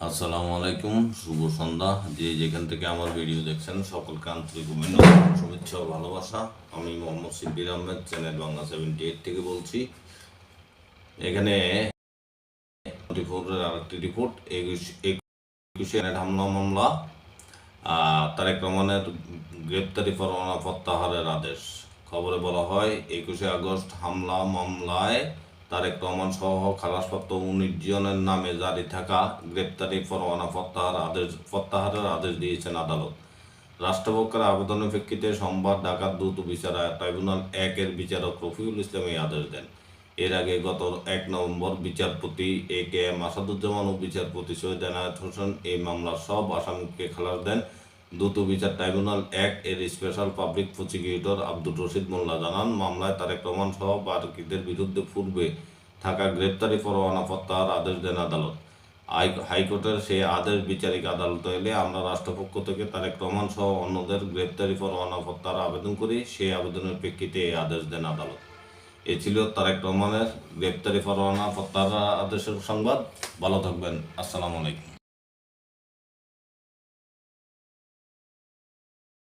আসসালামু আলাইকুম, শুভ সন্ধ্যা। যে যেখান থেকে আমার ভিডিও দেখছেন সকলকে আন্তরিক অভিনন্দন, শুভেচ্ছা ও ভালোবাসা। আমি মোহাম্মদ শিব্বির আহমেদ, চ্যানেল বাংলা 78 থেকে বলছি। এখানে আরেকটি রিপোর্ট, 21 হামলা মামলা, তারেক রহমানের গ্রেপ্তারি পরোয়ানা প্রত্যাহারের আদেশ। খবরে বলা হয় 21 আগস্ট হামলা মামলায় তারেক রহমান সহ খালাসপ্রাপ্ত 19 জনের নামে জারি থাকা গ্রেপ্তারি পরোয়ানা প্রত্যাহারের আদেশ দিয়েছেন আদালত। রাষ্ট্রপক্ষের আবেদনের প্রেক্ষিতে সোমবার ঢাকার দ্রুত বিচার ট্রাইব্যুনাল 1-এর বিচারক রফিকুল ইসলাম এই আদেশ দেন। এর আগে গত 1 নভেম্বর বিচারপতি A.K.M. আসাদুজ্জামান ও বিচারপতি সৈয়দ এনায়েত হোসেন এই মামলার সব আসামিকে খালাস দেন। দ্রুত বিচার ট্রাইব্যুনাল 1-এর special public prosecutor Abdur Rashid Molla জানান, মামলায় তারেক রহমান সহ বাকিদের বিরুদ্ধে পূর্বে থাকা গ্রেপ্তারি পরোয়ানা প্রত্যাহার আদেশ দেন আদালত। হাইকোর্টের সেই আদেশ বিচারিক আদালতে এলে আমরা রাষ্ট্রপক্ষ থেকে তারেক রহমান সহ অন্যদের গ্রেপ্তারি পরোয়ানা প্রত্যাহার আবেদন করি। সেই আবেদনের প্রেক্ষিতে এই আদেশ দেন আদালত। এ ছিল তারেক রহমানের গ্রেপ্তারি পরোয়ানা প্রত্যাহার আদেশের সংবাদ। ভালো থাকবেন। আসসালামু আলাইকুম।